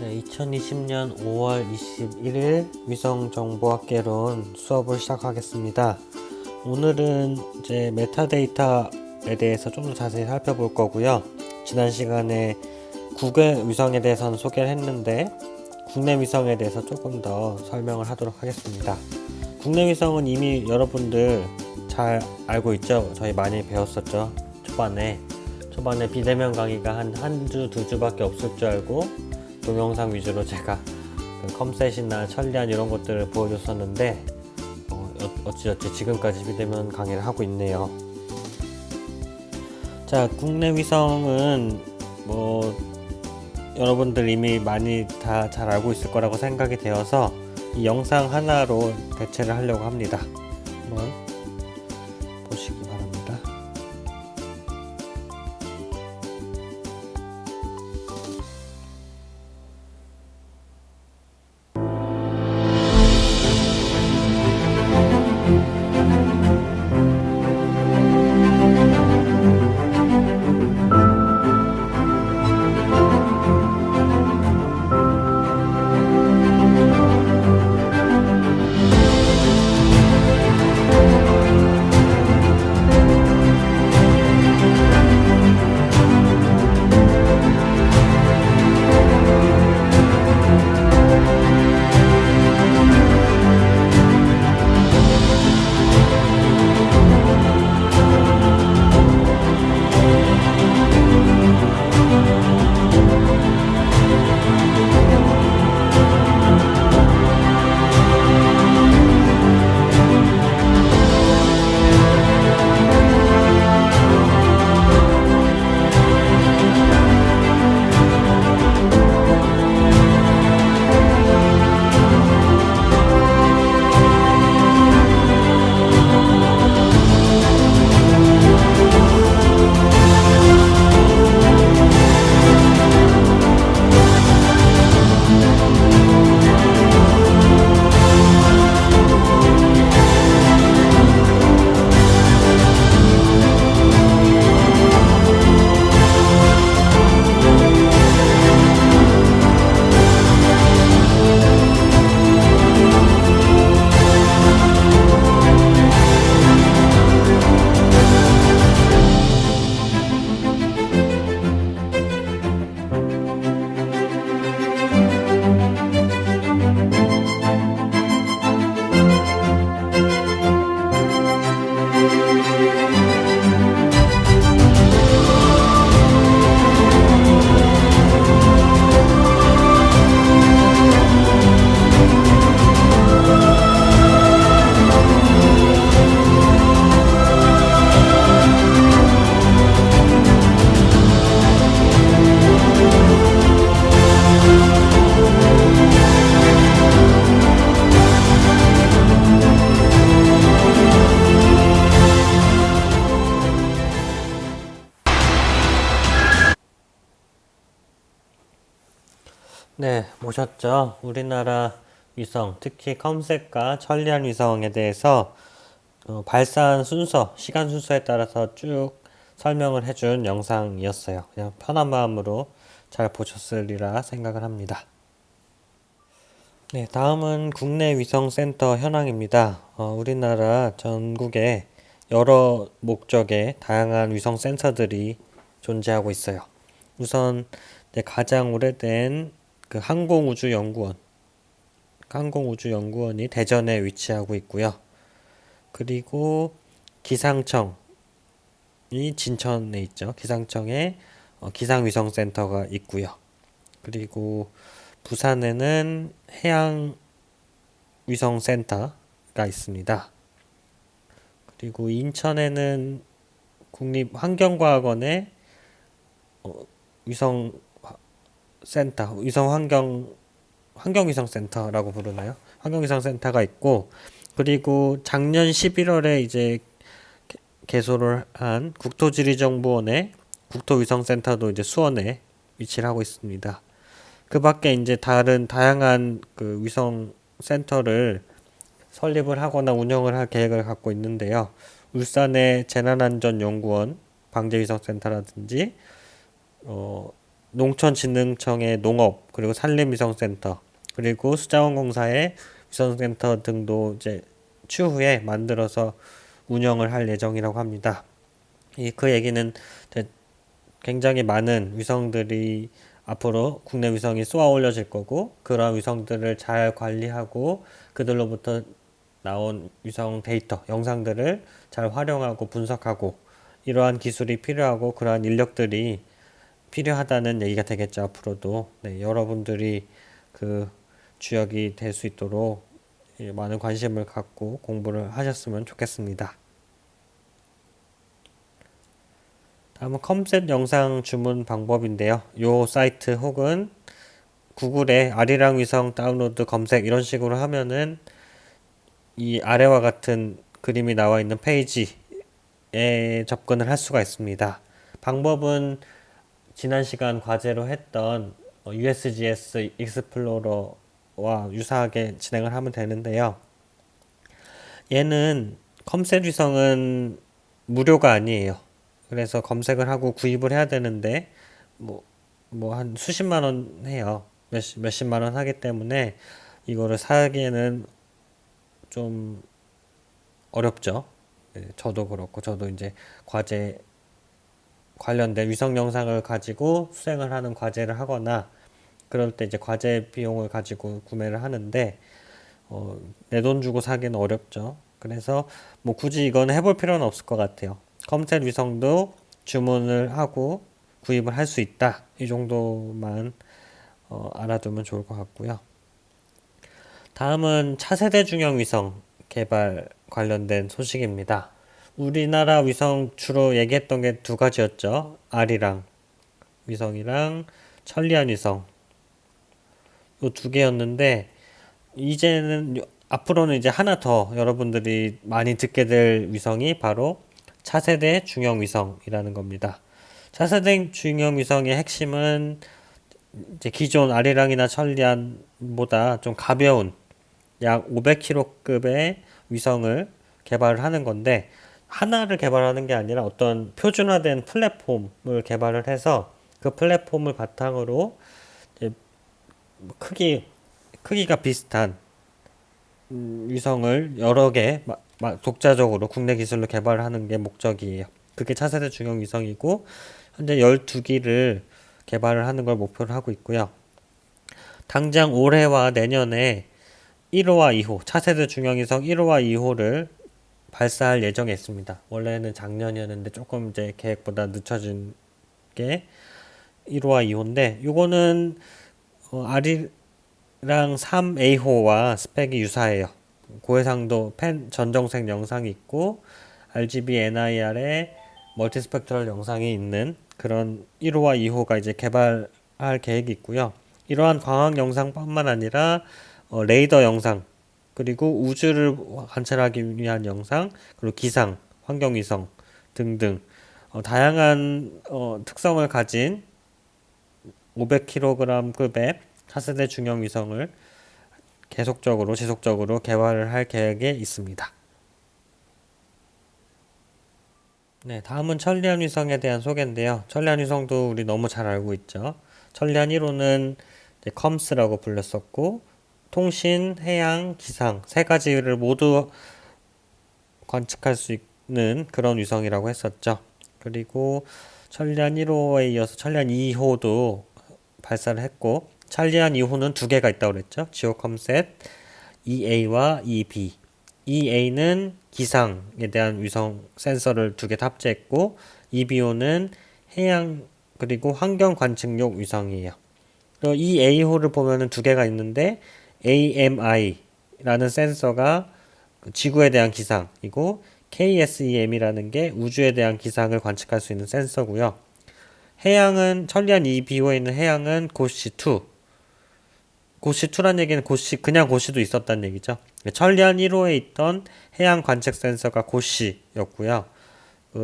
2020년 5월 21일 위성정보학개론 수업을 시작하겠습니다. 오늘은 이제 메타데이터에 대해서 좀 더 자세히 살펴볼 거고요. 지난 시간에 국외 위성에 대해서는 소개를 했는데 국내 위성에 대해서 조금 더 설명을 하도록 하겠습니다. 국내 위성은 이미 여러분들 잘 알고 있죠? 저희 많이 배웠었죠. 초반에 비대면 강의가 한 주, 두 주밖에 없을 줄 알고 동영상 위주로 제가 컴셋이나 천리안 이런 것들을 보여줬었는데 어찌저찌 지금까지 비대면 강의를 하고 있네요. 자, 국내 위성은 여러분들 이미 많이 다 잘 알고 있을 거라고 생각이 되어서 이 영상 하나로 대체를 하려고 합니다. 한번 보시기 바랍니다. 네, 보셨죠? 우리나라 위성, 특히 컴셋과 천리안 위성에 대해서 발사한 순서, 시간 순서에 따라서 쭉 설명을 해준 영상이었어요. 그냥 편한 마음으로 잘 보셨으리라 생각을 합니다. 네, 다음은 국내 위성센터 현황입니다. 우리나라 전국에 여러 목적의 다양한 위성센터들이 존재하고 있어요. 우선 가장 오래된 그 항공우주연구원이 대전에 위치하고 있고요. 그리고 기상청이 진천에 있죠. 기상청에 기상위성센터가 있고요. 그리고 부산에는 해양위성센터가 있습니다. 그리고 인천에는 국립환경과학원의 환경위성센터라고 부르나요? 환경위성센터가 있고, 그리고 작년 11월에 이제 개소를 한 국토지리정보원의 국토위성센터도 이제 수원에 위치를 하고 있습니다. 그 밖에 이제 다양한 그 위성센터를 설립을 하거나 운영을 할 계획을 갖고 있는데요. 울산의 재난안전연구원 방재위성센터라든지 농촌진흥청의 농업 그리고 산림위성센터 그리고 수자원공사의 위성센터 등도 이제 추후에 만들어서 운영을 할 예정이라고 합니다. 그 얘기는 이제 굉장히 많은 위성들이 앞으로 국내 위성이 쏘아 올려질 거고 그러한 위성들을 잘 관리하고 그들로부터 나온 위성 데이터, 영상들을 잘 활용하고 분석하고 이러한 기술이 필요하고 그러한 인력들이 필요하다는 얘기가 되겠죠. 앞으로도 네, 여러분들이 그 주역이 될 수 있도록 많은 관심을 갖고 공부를 하셨으면 좋겠습니다. 다음은 컴셋 영상 주문 방법인데요. 요 사이트 혹은 구글에 아리랑 위성 다운로드 검색 이런 식으로 하면은 이 아래와 같은 그림이 나와 있는 페이지에 접근을 할 수가 있습니다. 방법은 지난 시간 과제로 했던 USGS 익스플로러와 유사하게 진행을 하면 되는데요. 얘는 컴셋 위성은 무료가 아니에요. 그래서 검색을 하고 구입을 해야 되는데 뭐 한 수십만 원 해요. 몇십만 원 하기 때문에 이거를 사기에는 좀 어렵죠. 네, 저도 그렇고 저도 이제 과제 관련된 위성 영상을 가지고 수행을 하는 과제를 하거나 그럴 때 이제 과제 비용을 가지고 구매를 하는데 내 돈 주고 사기는 어렵죠. 그래서 뭐 굳이 이거는 해볼 필요는 없을 것 같아요. 컴셋 위성도 주문을 하고 구입을 할 수 있다. 이 정도만 알아두면 좋을 것 같고요. 다음은 차세대 중형 위성 개발 관련된 소식입니다. 우리나라 위성 주로 얘기했던 게 두 가지였죠. 아리랑 위성이랑 천리안 위성. 요 두 개였는데 이제는 앞으로는 이제 하나 더 여러분들이 많이 듣게 될 위성이 바로 차세대 중형 위성이라는 겁니다. 차세대 중형 위성의 핵심은 이제 기존 아리랑이나 천리안보다 좀 가벼운 약 500kg급의 위성을 개발을 하는 건데 하나를 개발하는 게 아니라 어떤 표준화된 플랫폼을 개발을 해서 그 플랫폼을 바탕으로 이제 크기가 비슷한 위성을 여러 개 독자적으로 국내 기술로 개발하는 게 목적이에요. 그게 차세대 중형 위성이고 현재 12기를 개발을 하는 걸 목표로 하고 있고요. 당장 올해와 내년에 1호와 2호, 차세대 중형 위성 1호와 2호를 발사할 예정에 있습니다. 원래는 작년이었는데 조금 이제 계획보다 늦춰진 게 1호와 2호인데 요거는 아리랑 3A호와 스펙이 유사해요. 고해상도 펜 전정색 영상이 있고 RGB NIR의 멀티스펙트럴 영상이 있는 그런 1호와 2호가 이제 개발할 계획이 있고요. 이러한 광학 영상뿐만 아니라 레이더 영상 그리고 우주를 관찰하기 위한 영상 그리고 기상, 환경위성 등등 다양한 특성을 가진 500kg급의 차세대 중형 위성을 계속적으로 지속적으로 개발을 할 계획에 있습니다. 네, 다음은 천리안 위성에 대한 소개인데요. 천리안 위성도 우리 너무 잘 알고 있죠. 천리안 1호는 컴스라고 불렸었고 통신, 해양, 기상 세 가지를 모두 관측할 수 있는 그런 위성이라고 했었죠. 그리고 천리안 1호에 이어서 천리안 2호도 발사를 했고 천리안 2호는 두 개가 있다고 그랬죠. 지오컴셋 EA와 EB. EA는 기상에 대한 위성 센서를 두 개 탑재했고 EBO는 해양 그리고 환경 관측용 위성이에요. 그리고 EA호를 보면은 두 개가 있는데 AMI라는 센서가 지구에 대한 기상이고 KSEM이라는 게 우주에 대한 기상을 관측할 수 있는 센서고요. 해양은 천리안 EBO에 있는 해양은 고시2. 고시2란 얘기는 그냥 고시도 있었다는 얘기죠. 천리안 1호에 있던 해양 관측 센서가 고시였고요.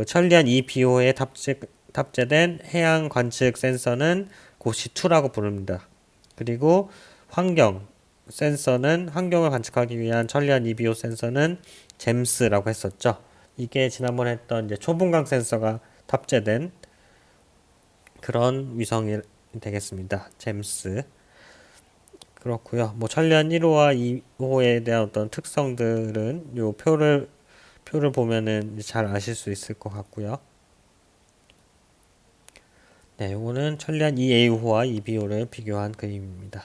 천리안 EBO에 탑재된 해양 관측 센서는 고시2라고 부릅니다. 그리고 환경 센서는 환경을 관측하기 위한 천리안 EBO 센서는 잼스라고 했었죠. 이게 지난번에 했던 이제 초분광 센서가 탑재된 그런 위성의 되겠습니다. 잼스. 그렇고요. 뭐 천리안 1호와 2호에 대한 어떤 특성들은 요 표를 보면은 잘 아실 수 있을 것 같고요. 네, 요거는 천리안 2A호와 2B호를 비교한 그림입니다.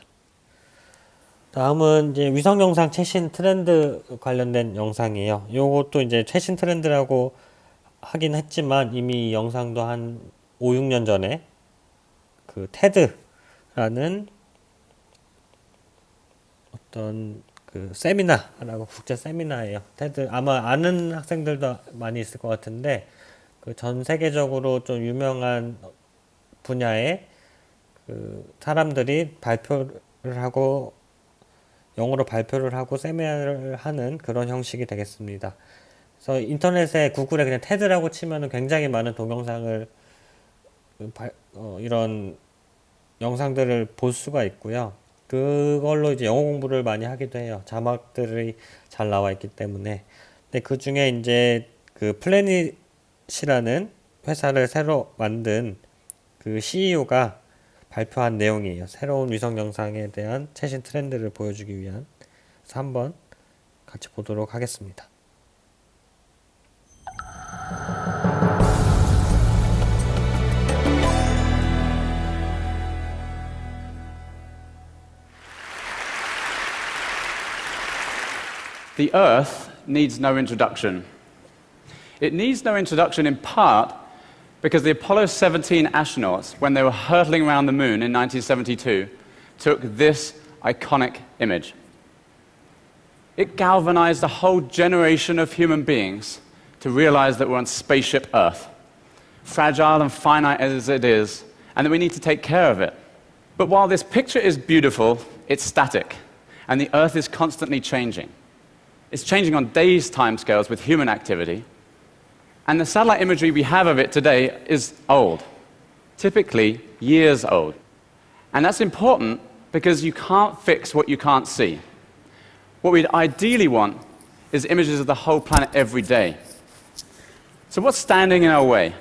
다음은 이제 위성 영상 최신 트렌드 관련된 영상이에요. 요것도 이제 최신 트렌드라고 하긴 했지만 이미 이 영상도 한 5, 6년 전에 그 테드라는 어떤 그 세미나라고 국제 세미나예요. 테드 아마 아는 학생들도 많이 있을 것 같은데 그 전 세계적으로 좀 유명한 분야의 그 사람들이 발표를 하고 영어로 발표를 하고 세미나를 하는 그런 형식이 되겠습니다. 그래서 인터넷에 구글에 그냥 테드라고 치면은 굉장히 많은 동영상을 이런 영상들을 볼 수가 있고요. 그걸로 이제 영어 공부를 많이 하기도 해요. 자막들이 잘 나와 있기 때문에. 근데 그 중에 이제 그 플래닛이라는 회사를 새로 만든 그 CEO가 발표한 내용이에요. 새로운 위성 영상에 대한 최신 트렌드를 보여주기 위한. 그래서 한번 같이 보도록 하겠습니다. The Earth needs no introduction. It needs no introduction in part because the Apollo 17 astronauts, when they were hurtling around the moon in 1972, took this iconic image. It galvanized a whole generation of human beings to realize that we're on spaceship Earth, fragile and finite as it is, and that we need to take care of it. But while this picture is beautiful, it's static, and the Earth is constantly changing. It's changing on days' timescales with human activity, and the satellite imagery we have of it today is old, typically years old. And that's important because you can't fix what you can't see. What we'd ideally want is images of the whole planet every day. So what's standing in our way?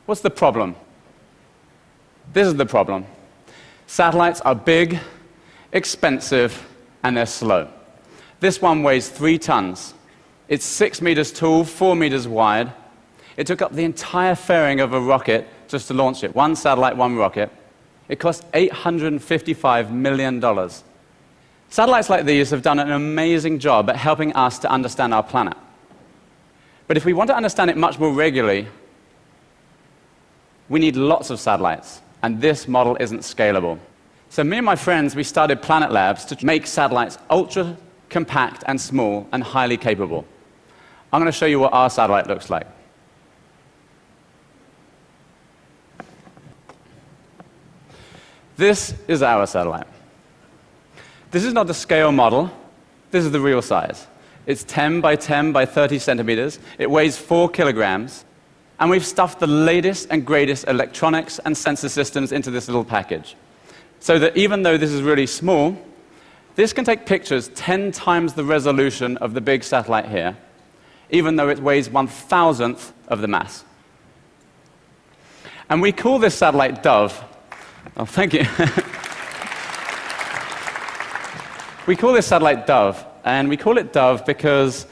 What's the problem? This is the problem. Satellites are big, expensive, and they're slow. This one weighs 3 tons. It's 6 meters tall, 4 meters wide. It took up the entire fairing of a rocket just to launch it. One satellite, one rocket. It cost $855 million. Satellites like these have done an amazing job at helping us to understand our planet. But if we want to understand it much more regularly, we need lots of satellites, and this model isn't scalable. So me and my friends, we started Planet Labs to make satellites ultra compact and small and highly capable. I'm going to show you what our satellite looks like. This is our satellite. This is not the scale model. This is the real size. It's 10 by 10 by 30 centimeters. It weighs 4 kilograms. And we've stuffed the latest and greatest electronics and sensor systems into this little package. So that even though this is really small, this can take pictures 10 times the resolution of the big satellite here, even though it weighs 1,000th of the mass. And we call this satellite Dove. Oh, thank you. We call this satellite Dove, and we call it Dove because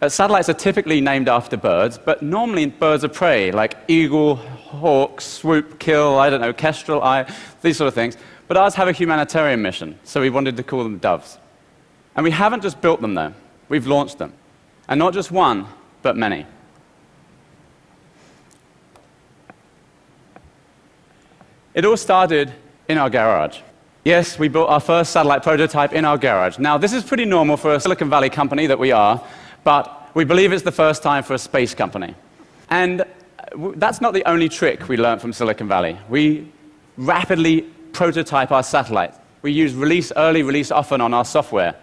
satellites are typically named after birds, but normally birds of prey, like eagle, hawk, swoop, kill, I don't know, kestrel, these sort of things. But ours have a humanitarian mission, so we wanted to call them Doves. And we haven't just built them, though. We've launched them. And not just one, but many. It all started in our garage. Yes, we built our first satellite prototype in our garage. Now, this is pretty normal for a Silicon Valley company that we are, but we believe it's the first time for a space company. And that's not the only trick we learned from Silicon Valley. We rapidly prototype our satellites. We use release early, release often on our software.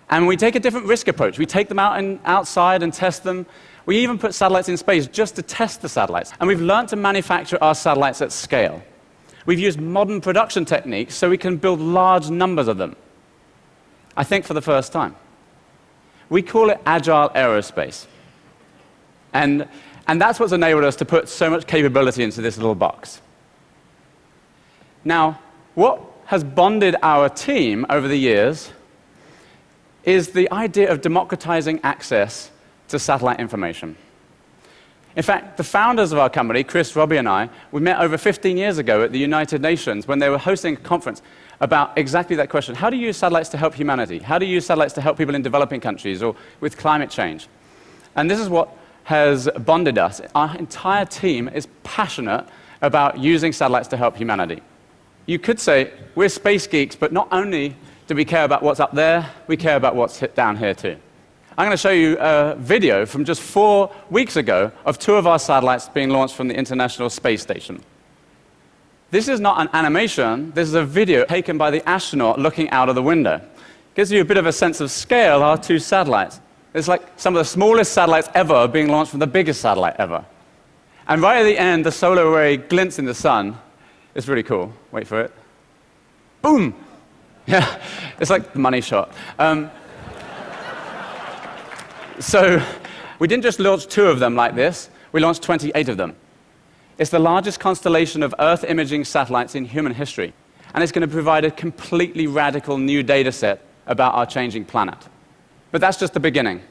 And we take a different risk approach. We take them outside and test them. We even put satellites in space just to test the satellites. And we've learned to manufacture our satellites at scale. We've used modern production techniques so we can build large numbers of them. I think for the first time. We call it agile aerospace. And that's what's enabled us to put so much capability into this little box. Now, what has bonded our team over the years is the idea of democratizing access to satellite information. In fact, the founders of our company, Chris, Robbie, and I, we met over 15 years ago at the United Nations when they were hosting a conference about exactly that question. How do you use satellites to help humanity? How do you use satellites to help people in developing countries or with climate change? And this is what has bonded us. Our entire team is passionate about using satellites to help humanity. You could say we're space geeks, but not only do we care about what's up there, we care about what's down here too. I'm going to show you a video from just 4 weeks ago of 2 of our satellites being launched from the International Space Station. This is not an animation, this is a video taken by the astronaut looking out of the window. Gives you a bit of a sense of scale, our 2 satellites. It's like some of the smallest satellites ever being launched from the biggest satellite ever. And right at the end, the solar array glints in the sun. It's really cool. Wait for it. Boom! Yeah, it's like the money shot. So we didn't just launch 2 of them like this, we launched 28 of them. It's the largest constellation of Earth imaging satellites in human history, and it's going to provide a completely radical new data set about our changing planet. But that's just the beginning.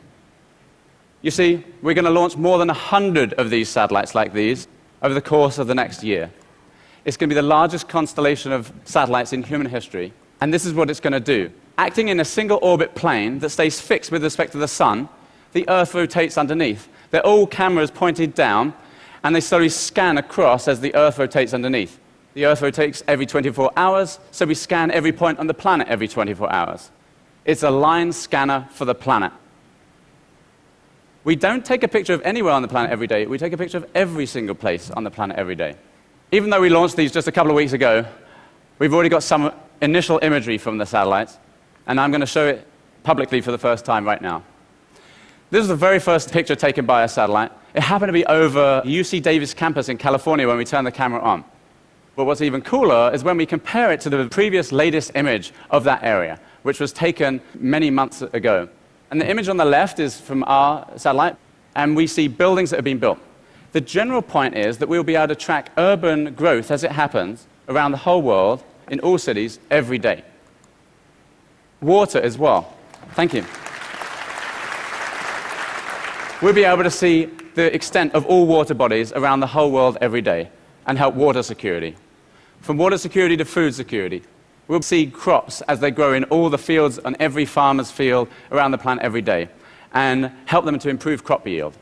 You see, we're going to launch more than 100 of these satellites like these over the course of the next year. It's going to be the largest constellation of satellites in human history, and this is what it's going to do. Acting in a single orbit plane that stays fixed with respect to the sun, the Earth rotates underneath. They're all cameras pointed down, and they slowly scan across as the Earth rotates underneath. The Earth rotates every 24 hours, so we scan every point on the planet every 24 hours. It's a line scanner for the planet. We don't take a picture of anywhere on the planet every day. We take a picture of every single place on the planet every day. Even though we launched these just a couple of weeks ago, we've already got some initial imagery from the satellites, and I'm going to show it publicly for the first time right now. This is the very first picture taken by a satellite. It happened to be over UC Davis campus in California when we turned the camera on. But what's even cooler is when we compare it to the previous latest image of that area, which was taken many months ago. And the image on the left is from our satellite, and we see buildings that have been built. The general point is that we'll be able to track urban growth as it happens around the whole world, in all cities, every day. Water as well. Thank you. We'll be able to see the extent of all water bodies around the whole world every day and help water security. From water security to food security. We'll see crops as they grow in all the fields on every farmer's field around the planet every day and help them to improve crop yield.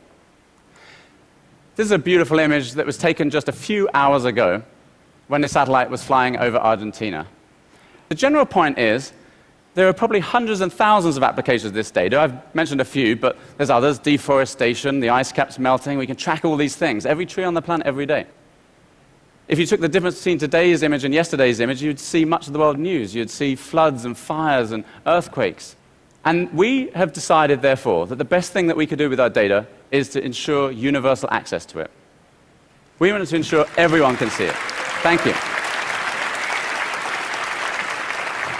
This is a beautiful image that was taken just a few hours ago when the satellite was flying over Argentina. The general point is there are probably hundreds and thousands of applications of this data. I've mentioned a few, but there's others. Deforestation, the ice caps melting. We can track all these things, every tree on the planet every day. If you took the difference between today's image and yesterday's image, you'd see much of the world news. You'd see floods and fires and earthquakes. And we have decided, therefore, that the best thing that we could do with our data is to ensure universal access to it. We wanted to ensure everyone can see it. Thank you.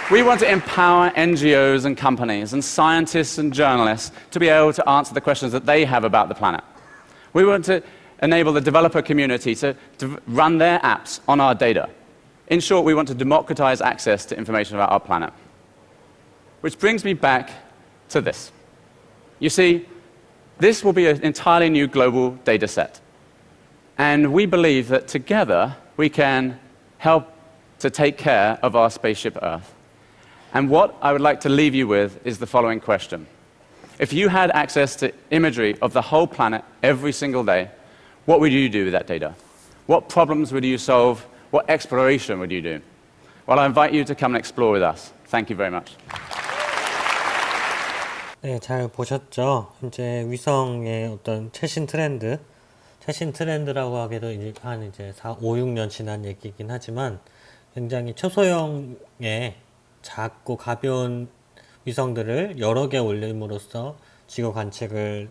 We want to empower NGOs and companies and scientists and journalists to be able to answer the questions that they have about the planet. We want to enable the developer community to run their apps on our data. In short, we want to democratize access to information about our planet. Which brings me back to this. You see, this will be an entirely new global data set. And we believe that together we can help to take care of our spaceship Earth. And what I would like to leave you with is the following question. If you had access to imagery of the whole planet every single day, what would you do with that data? What problems would you solve? What exploration would you do? Well, I invite you to come and explore with us. Thank you very much. 네, 잘 보셨죠? 이제 위성의 어떤 최신 트렌드라고 하기도 이제 4, 5, 6년 지난 얘기이긴 하지만 굉장히 초소형의 작고 가벼운 위성들을 여러 개 올림으로써 지구 관측을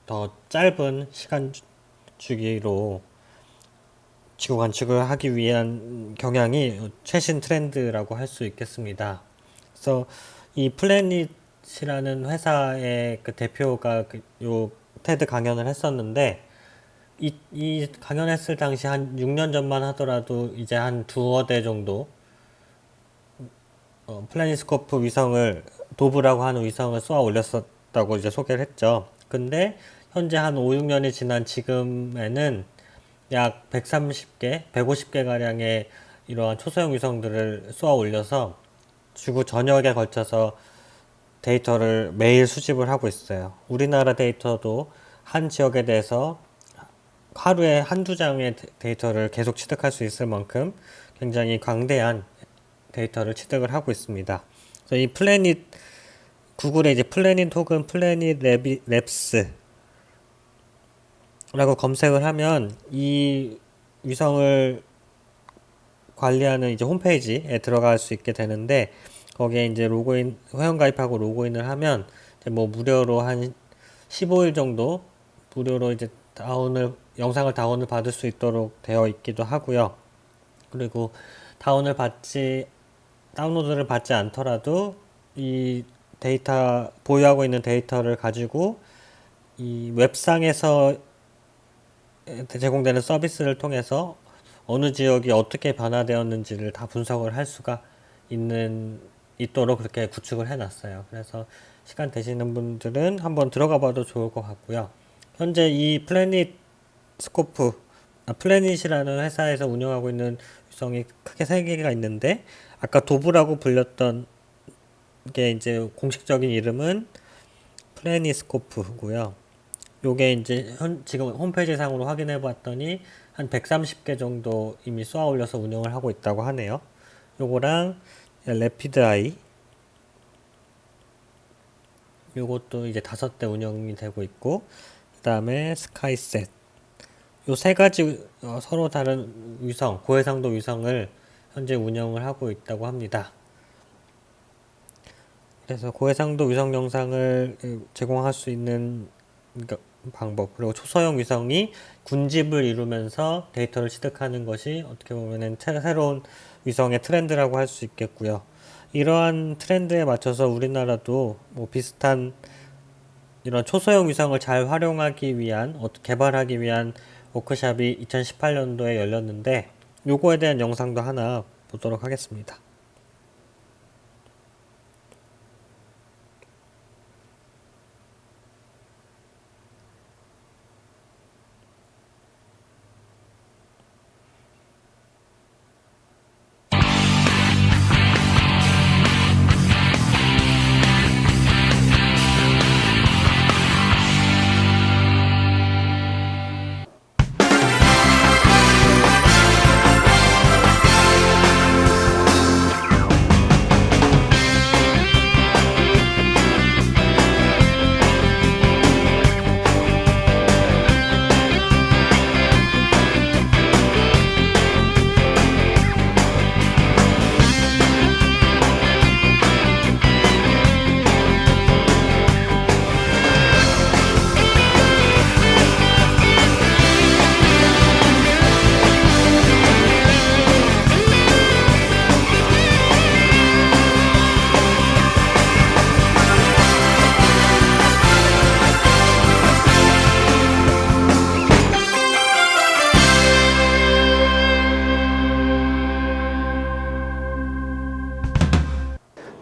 더 짧은 시간 주기로 지구 관측을 하기 위한 경향이 최신 트렌드라고 할 수 있겠습니다. 그래서 이 플래닛이라는 회사의 그 대표가 요 테드 강연을 했었는데 이 강연했을 당시 한 6년 전만 하더라도 이제 한 두어 대 정도 플래닛스코프 위성을 도브라고 하는 위성을 쏘아 올렸었다고 이제 소개를 했죠. 근데 현재 한 5, 6년이 지난 지금에는 약 130개, 150개 가량의 이러한 초소형 위성들을 쏘아 올려서 지구 전역에 걸쳐서 데이터를 매일 수집을 하고 있어요. 우리나라 데이터도 한 지역에 대해서 하루에 한두 장의 데이터를 계속 취득할 수 있을 만큼 굉장히 광대한 데이터를 취득을 하고 있습니다. 그래서 이 플래닛, 구글에 이제 플래닛 혹은 플래닛 랩스 라고 검색을 하면 이 위성을 관리하는 이제 홈페이지에 들어갈 수 있게 되는데, 거기에 이제 로그인, 회원가입하고 로그인을 하면 이제 뭐 무료로 한 15일 정도 무료로 이제 영상을 다운을 받을 수 있도록 되어 있기도 하고요. 그리고 다운로드를 받지 않더라도 이 보유하고 있는 데이터를 가지고 이 웹상에서 제공되는 서비스를 통해서 어느 지역이 어떻게 변화되었는지를 다 분석을 할 수가 있도록 그렇게 구축을 해놨어요. 그래서 시간 되시는 분들은 한번 들어가 봐도 좋을 것 같고요. 현재 이 플래닛이라는 회사에서 운영하고 있는 위성이 크게 세 개가 있는데, 아까 도브라고 불렸던 게 이제 공식적인 이름은 플래닛스코프고요. 요게 이제 지금 홈페이지 상으로 확인해 봤더니 한 130개 정도 이미 쏘아 올려서 운영을 하고 있다고 하네요. 요거랑 래피드아이, 요것도 이제 5대 운영이 되고 있고, 그 다음에 스카이셋, 요 세 가지 서로 다른 고해상도 위성을 현재 운영을 하고 있다고 합니다. 그래서 고해상도 위성 영상을 제공할 수 있는 방법, 그리고 초소형 위성이 군집을 이루면서 데이터를 취득하는 것이 어떻게 보면은 새로운 위성의 트렌드라고 할 수 있겠고요. 이러한 트렌드에 맞춰서 우리나라도 뭐 비슷한 이런 초소형 위성을 잘 활용하기 위한, 개발하기 위한 워크샵이 2018년도에 열렸는데, 요거에 대한 영상도 하나 보도록 하겠습니다.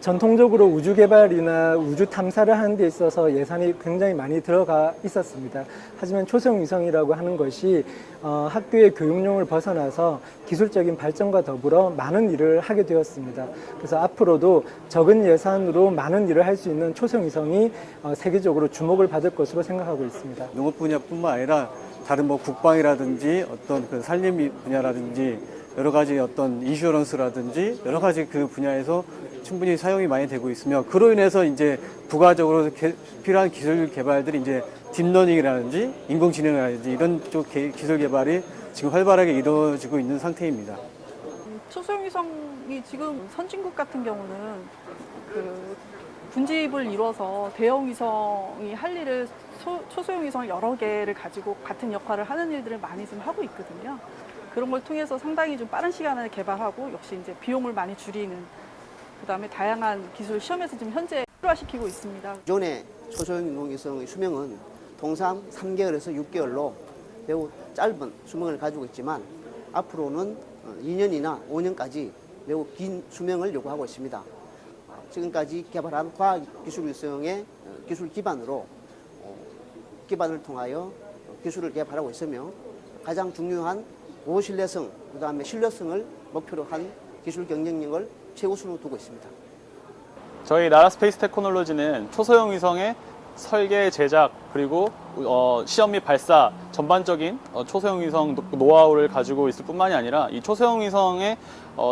전통적으로 우주 개발이나 우주 탐사를 하는 데 있어서 예산이 굉장히 많이 들어가 있었습니다. 하지만 초소형 위성이라고 하는 것이 학교의 교육용을 벗어나서 기술적인 발전과 더불어 많은 일을 하게 되었습니다. 그래서 앞으로도 적은 예산으로 많은 일을 할 수 있는 초소형 위성이 세계적으로 주목을 받을 것으로 생각하고 있습니다. 농업 분야뿐만 아니라 다른 뭐 국방이라든지 어떤 그 산림 분야라든지 여러 가지 어떤 인슈어런스라든지 여러 가지 그 분야에서 충분히 사용이 많이 되고 있으며, 그로 인해서 이제 부가적으로 필요한 기술 개발들이 이제 딥러닝이라든지 인공지능이라든지 이런 쪽 기술 개발이 지금 활발하게 이루어지고 있는 상태입니다. 초소형 위성이 지금 선진국 같은 경우는 그 군집을 이뤄서 대형 위성이 할 일을 초소형 위성 여러 개를 가지고 같은 역할을 하는 일들을 많이 좀 하고 있거든요. 그런 걸 통해서 상당히 좀 빠른 시간에 개발하고, 역시 이제 비용을 많이 줄이는, 그다음에 다양한 기술 시험에서 지금 현재 실화시키고 있습니다. 기존의 초소형 인공위성의 수명은 통상 3개월에서 6개월로 매우 짧은 수명을 가지고 있지만 앞으로는 2년이나 5년까지 매우 긴 수명을 요구하고 있습니다. 지금까지 개발한 과학기술 위성의 기술 기반으로 기반을 통하여 기술을 개발하고 있으며 가장 중요한 고신뢰성, 그다음에 신뢰성을 목표로 한 기술 경쟁력을 최우선으로 두고 있습니다. 저희 나라 스페이스 테크놀로지는 초소형 위성의 설계, 제작, 그리고 시험 및 발사 전반적인 초소형 위성 노하우를 가지고 있을 뿐만이 아니라 이 초소형 위성의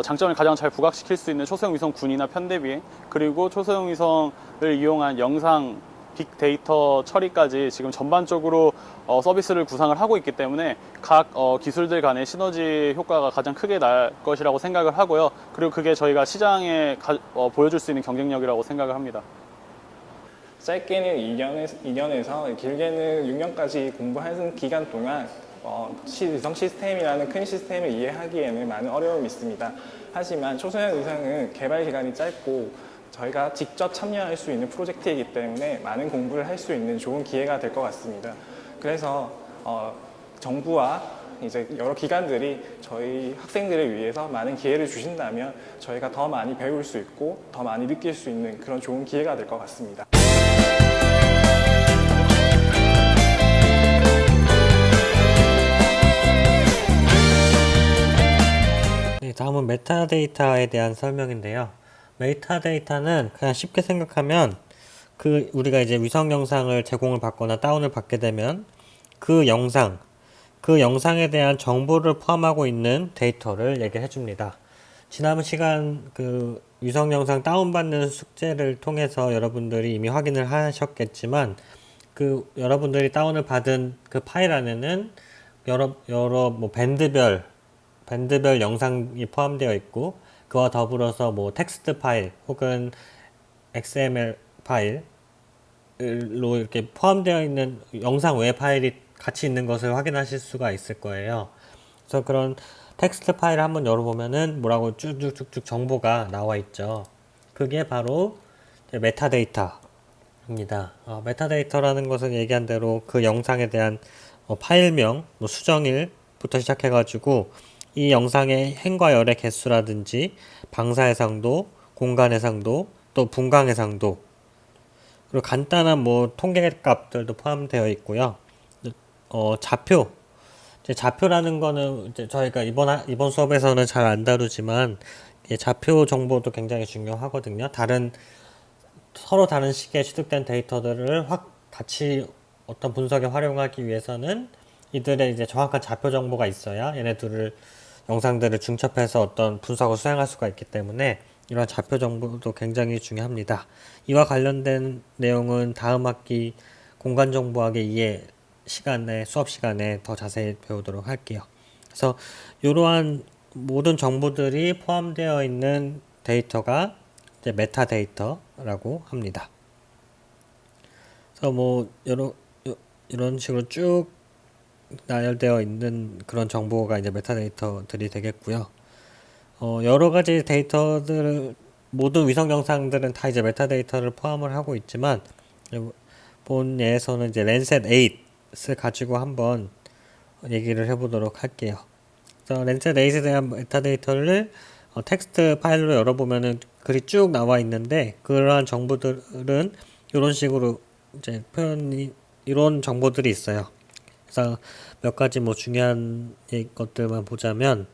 장점을 가장 잘 부각시킬 수 있는 초소형 위성 군이나 편대비행, 그리고 초소형 위성을 이용한 영상, 빅데이터 처리까지 지금 전반적으로 서비스를 구상을 하고 있기 때문에 각 기술들 간의 시너지 효과가 가장 크게 날 것이라고 생각을 하고요. 그리고 그게 저희가 시장에 보여줄 수 있는 경쟁력이라고 생각을 합니다. 짧게는 2년에서 길게는 6년까지 공부하는 기간 동안 위성 시스템이라는 큰 시스템을 이해하기에는 많은 어려움이 있습니다. 하지만 초소형 위성은 개발 기간이 짧고 저희가 직접 참여할 수 있는 프로젝트이기 때문에 많은 공부를 할 수 있는 좋은 기회가 될 것 같습니다. 그래서 정부와 이제 여러 기관들이 저희 학생들을 위해서 많은 기회를 주신다면 저희가 더 많이 배울 수 있고 더 많이 느낄 수 있는 그런 좋은 기회가 될 것 같습니다. 네, 다음은 메타데이터에 대한 설명인데요. 메타데이터는 그냥 쉽게 생각하면 우리가 이제 위성 영상을 제공을 받거나 다운을 받게 되면 그 영상에 대한 정보를 포함하고 있는 데이터를 얘기를 해줍니다. 지난 시간 위성 영상 다운받는 숙제를 통해서 여러분들이 이미 확인을 하셨겠지만 여러분들이 다운을 받은 그 파일 안에는 여러 뭐 밴드별 영상이 포함되어 있고, 그와 더불어서 뭐 텍스트 파일 혹은 XML 파일로 이렇게 포함되어 있는 영상 외 파일이 같이 있는 것을 확인하실 수가 있을 거예요. 그래서 그런 텍스트 파일을 한번 열어보면은 뭐라고 쭉쭉쭉쭉 정보가 나와 있죠. 그게 바로 메타데이터입니다. 메타데이터라는 것은 얘기한 대로 그 영상에 대한 파일명, 수정일부터 시작해가지고 이 영상의 행과 열의 개수라든지 방사해상도, 공간해상도, 또 분광해상도, 그리고 간단한 뭐 통계값들도 포함되어 있고요. 좌표라는 거는 이제 저희가 이번 수업에서는 잘 안 다루지만 좌표 정보도 굉장히 중요하거든요. 서로 다른 시기에 취득된 데이터들을 같이 어떤 분석에 활용하기 위해서는 이들의 이제 정확한 좌표 정보가 있어야 영상들을 중첩해서 어떤 분석을 수행할 수가 있기 때문에 이러한 좌표 정보도 굉장히 중요합니다. 이와 관련된 내용은 다음 학기 공간정보학의 수업 시간에 더 자세히 배우도록 할게요. 그래서 이러한 모든 정보들이 포함되어 있는 데이터가 이제 메타데이터라고 합니다. 그래서 뭐 이런 식으로 쭉 나열되어 있는 그런 정보가 이제 메타데이터들이 되겠고요. 여러 가지 모든 위성 영상들은 다 이제 메타데이터를 포함을 하고 있지만, 본 예에서는 이제 랜셋 8을 가지고 한번 얘기를 해보도록 할게요. 그래서 랜셋 8에 대한 메타데이터를 텍스트 파일로 열어보면은 글이 쭉 나와 있는데, 그러한 정보들은 이런 식으로 이제 이런 정보들이 있어요. 그래서 몇 가지 뭐 중요한 것들만 보자면,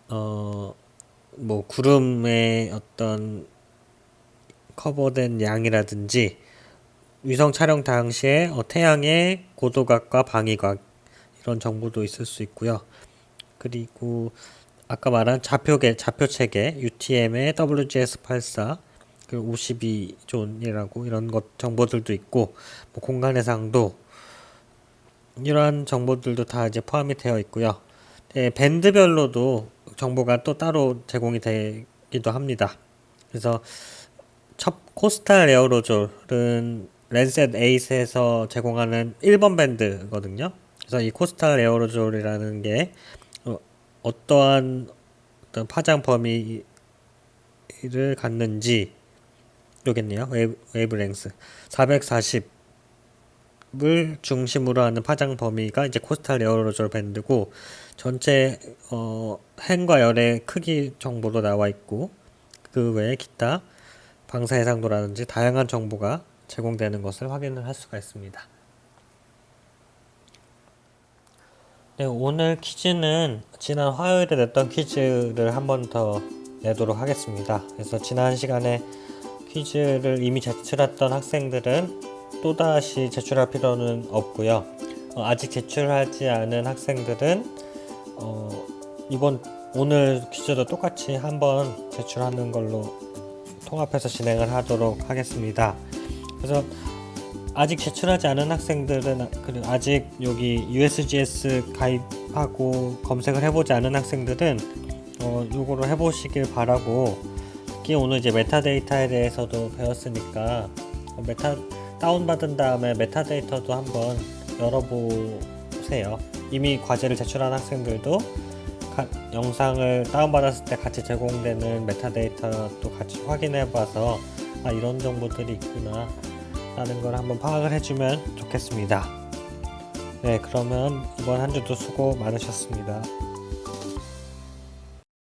뭐 구름의 어떤 커버된 양이라든지 위성 촬영 당시에 태양의 고도각과 방위각, 이런 정보도 있을 수 있고요. 그리고 아까 말한 좌표 체계 UTM의 WGS84 52존이라고 이런 정보들도 있고, 뭐 공간해상도, 이러한 정보들도 다 이제 포함이 되어 있고요. 밴드별로도 정보가 또 따로 제공이 되기도 합니다. 그래서 코스탈 에어로졸은 랜셋 8에서 제공하는 1번 밴드거든요. 그래서 이 코스탈 에어로졸이라는 게 어떤 파장 범위를 갖는지 요겠네요. 웨이브랭스 440 을 중심으로 하는 파장 범위가 이제 코스탈 에어로졸 밴드고 전체 행과 열의 크기 정보도 나와 있고 그 외에 기타 방사 해상도라든지 다양한 정보가 제공되는 것을 확인을 할 수가 있습니다. 네, 오늘 퀴즈는 지난 화요일에 냈던 퀴즈를 한 번 더 내도록 하겠습니다. 그래서 지난 시간에 퀴즈를 이미 제출했던 학생들은 또다시 제출할 필요는 없고요. 아직 제출하지 않은 학생들은 오늘 퀴즈도 똑같이 한번 제출하는 걸로 통합해서 진행을 하도록 하겠습니다. 그래서 아직 제출하지 않은 학생들은, 그리고 아직 여기 USGS 가입하고 검색을 해보지 않은 학생들은 요거를 해보시길 바라고, 특히 오늘 이제 메타데이터에 대해서도 배웠으니까 다운받은 다음에 메타데이터도 한번 열어보세요. 이미 과제를 제출한 학생들도 영상을 다운받았을 때 같이 제공되는 메타데이터도 같이 확인해봐서 이런 정보들이 있구나 라는 걸 한번 파악을 해주면 좋겠습니다. 네, 그러면 이번 한 주도 수고 많으셨습니다.